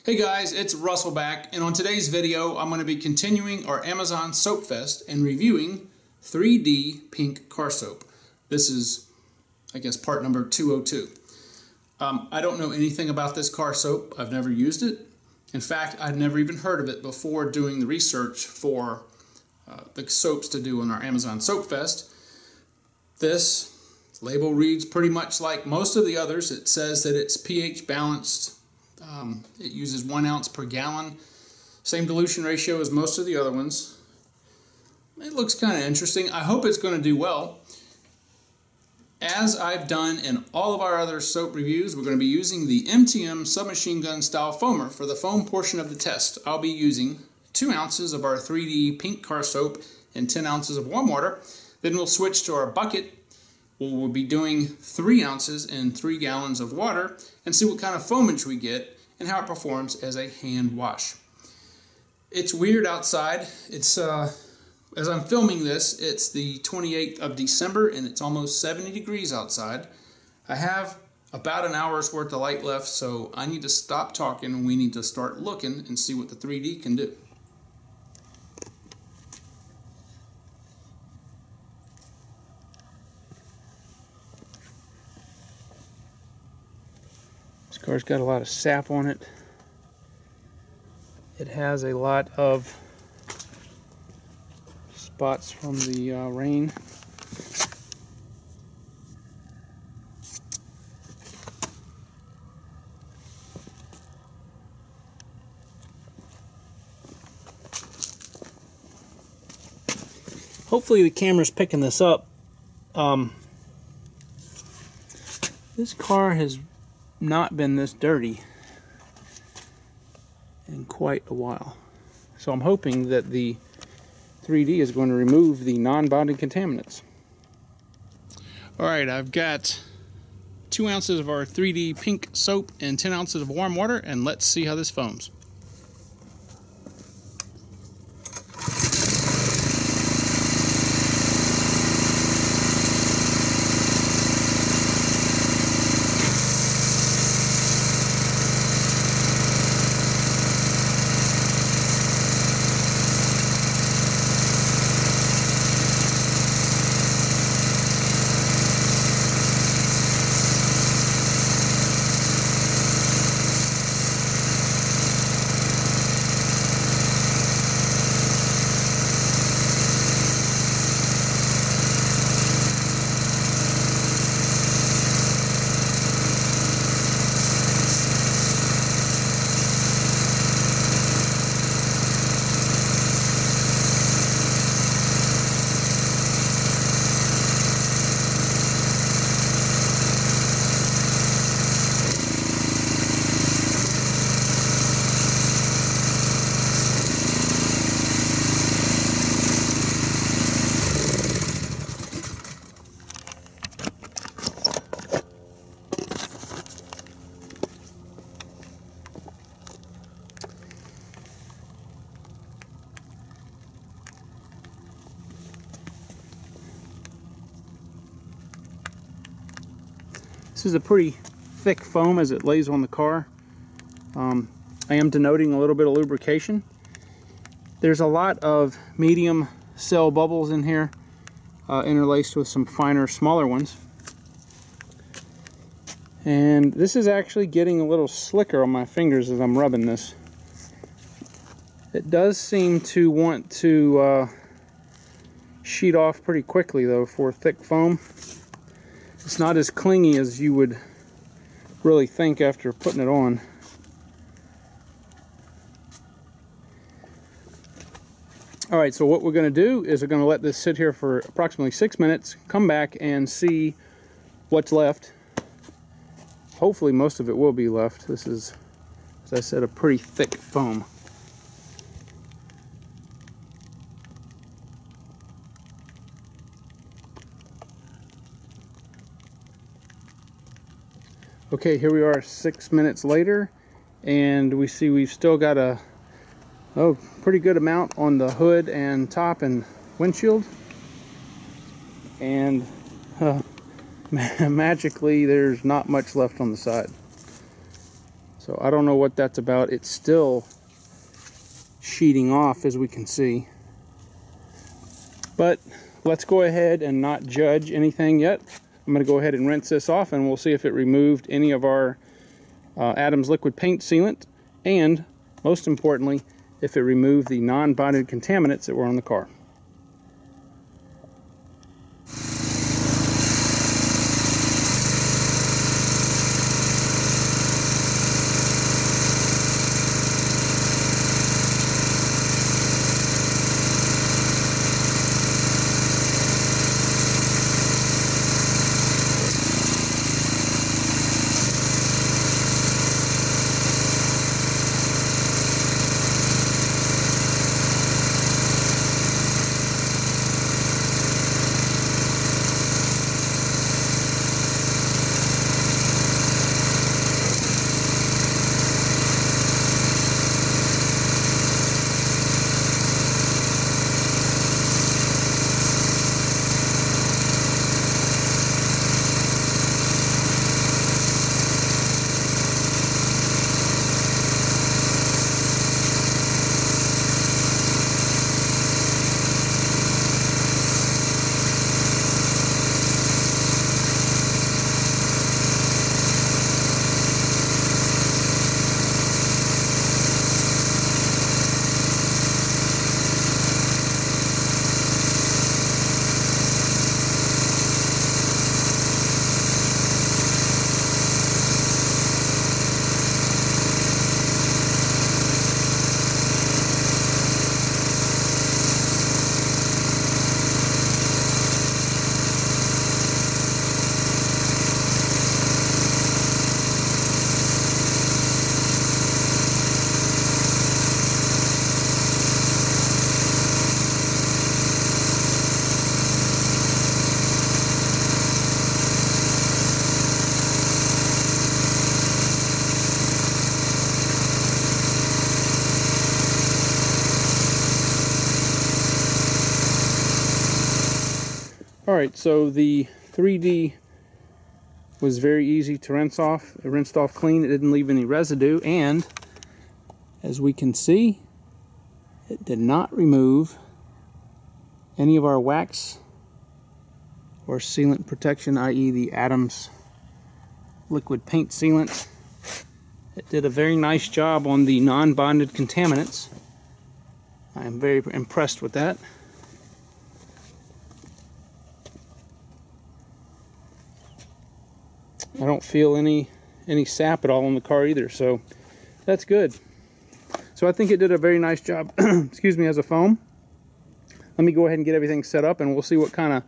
Hey guys, it's Russell back, and on today's video I'm going to be continuing our Amazon Soap Fest and reviewing 3D Pink Car Soap. This is, I guess, part number 202. I don't know anything about this car soap. I've never used it. In fact, I'd never even heard of it before doing the research for the soaps to do on our Amazon Soap Fest. This label reads pretty much like most of the others. It says that it's pH balanced. It uses 1 ounce per gallon. Same dilution ratio as most of the other ones. It looks kind of interesting. I hope it's going to do well. As I've done in all of our other soap reviews, we're going to be using the MTM submachine gun style foamer for the foam portion of the test. I'll be using 2 ounces of our 3D Pink Car Soap and 10 ounces of warm water. Then we'll switch to our bucket. We'll be doing 3 ounces and 3 gallons of water and see what kind of foamage we get and how it performs as a hand wash. It's weird outside. It's as I'm filming this, it's the 28th of December and it's almost 70 degrees outside. I have about an hour's worth of light left, so I need to stop talking and we need to start looking and see what the 3D can do. This car's got a lot of sap on it. It has a lot of spots from the rain. Hopefully the camera's picking this up. This car has not been this dirty in quite a while. So I'm hoping that the 3D is going to remove the non-bonding contaminants. Alright, I've got 2 ounces of our 3D Pink soap and 10 ounces of warm water, and let's see how this foams. This is a pretty thick foam as it lays on the car. I am denoting a little bit of lubrication. There's a lot of medium cell bubbles in here, interlaced with some finer, smaller ones. And this is actually getting a little slicker on my fingers as I'm rubbing this. It does seem to want to sheet off pretty quickly though for thick foam. It's not as clingy as you would really think after putting it on. Alright, so what we're going to do is we're going to let this sit here for approximately 6 minutes, come back and see what's left. Hopefully most of it will be left. This is, as I said, a pretty thick foam. Okay, here we are 6 minutes later, and we see we've still got a pretty good amount on the hood and top and windshield. And magically there's not much left on the side. So I don't know what that's about. It's still sheeting off, as we can see. But let's go ahead and not judge anything yet. I'm going to go ahead and rinse this off, and we'll see if it removed any of our Adams liquid paint sealant, and most importantly, if it removed the non-bonded contaminants that were on the car. Alright, so the 3D was very easy to rinse off. It rinsed off clean, it didn't leave any residue, and as we can see, it did not remove any of our wax or sealant protection, i.e. the Adams liquid paint sealant. It did a very nice job on the non-bonded contaminants. I am very impressed with that. I don't feel any sap at all on the car either, so that's good. So I think it did a very nice job, excuse me, as a foam. Let me go ahead and get everything set up, and we'll see what kind of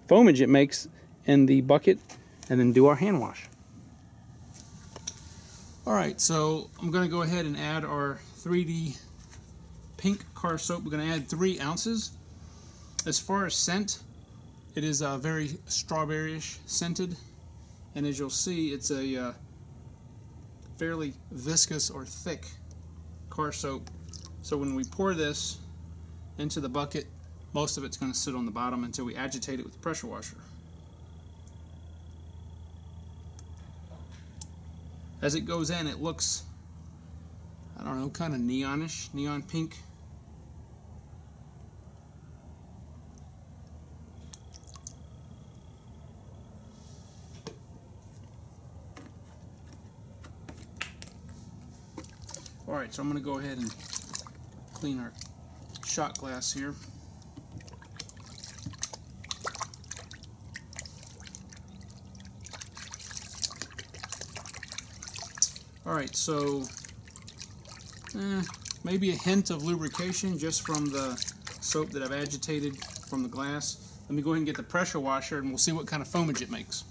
foamage it makes in the bucket, and then do our hand wash. Alright, so I'm going to go ahead and add our 3D pink car soap. We're going to add 3 ounces. As far as scent, it is very strawberry-ish scented. And as you'll see, it's a fairly viscous or thick car soap. So when we pour this into the bucket, most of it's going to sit on the bottom until we agitate it with the pressure washer. As it goes in, it looks, I don't know, kind of neonish, neon pink. Alright, so I'm going to go ahead and clean our shot glass here. Alright, so maybe a hint of lubrication just from the soap that I've agitated from the glass. Let me go ahead and get the pressure washer and we'll see what kind of foamage it makes.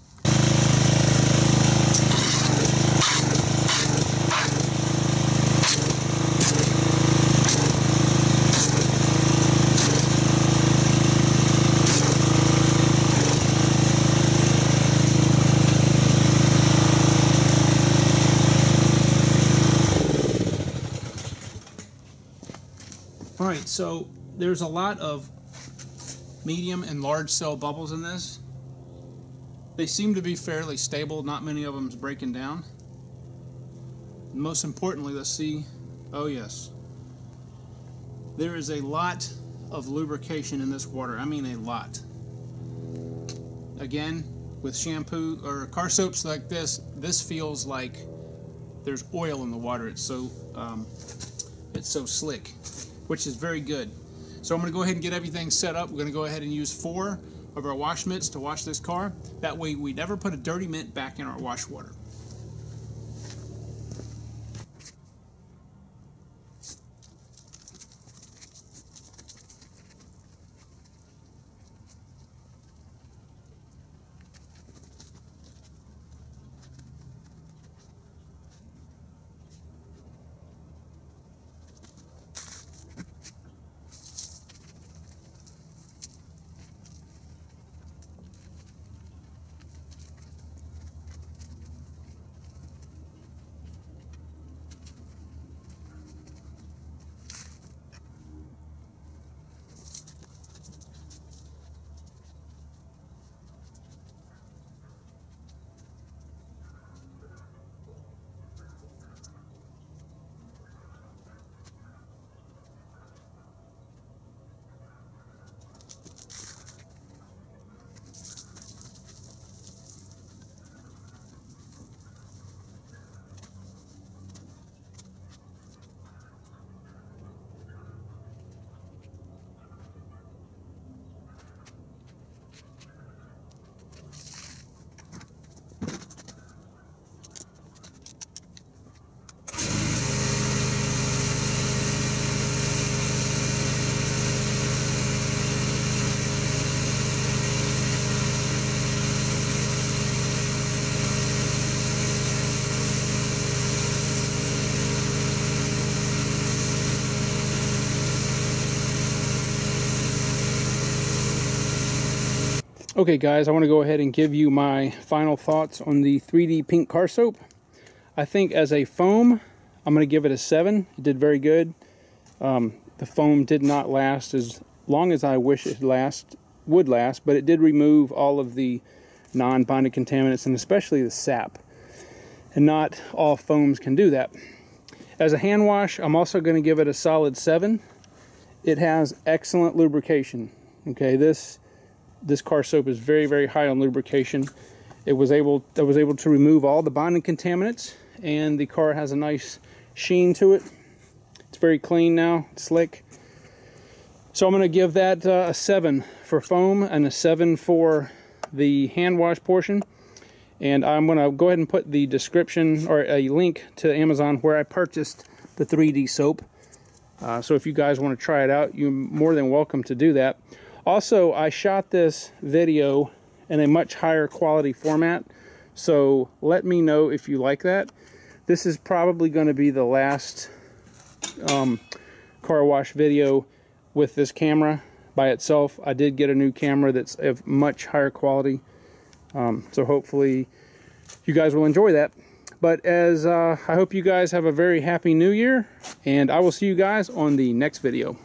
Alright, so there's a lot of medium and large cell bubbles in this. They seem to be fairly stable, not many of them's breaking down. Most importantly, let's see. Oh yes, there is a lot of lubrication in this water. I mean a lot. Again, with shampoo or car soaps like this feels like there's oil in the water. It's so slick, which is very good. So I'm going to go ahead and get everything set up. We're going to go ahead and use 4 of our wash mitts to wash this car. That way we never put a dirty mitt back in our wash water. Okay guys, I want to go ahead and give you my final thoughts on the 3D Pink car soap. I think as a foam, I'm going to give it a 7. It did very good. The foam did not last as long as I wish it would last, but it did remove all of the non-bonded contaminants and especially the sap. And not all foams can do that. As a hand wash, I'm also going to give it a solid 7. It has excellent lubrication. Okay, this car soap is very, very high on lubrication. I was able to remove all the bonding contaminants, and the car has a nice sheen to it. It's very clean now, it's slick. So I'm going to give that a 7 for foam and a 7 for the hand wash portion. And I'm going to go ahead and put the description or a link to Amazon where I purchased the 3D soap. So if you guys want to try it out, you're more than welcome to do that. Also, I shot this video in a much higher quality format, so let me know if you like that. This is probably going to be the last car wash video with this camera by itself. I did get a new camera that's of much higher quality, so hopefully you guys will enjoy that. But I hope you guys have a very happy new year, and I will see you guys on the next video.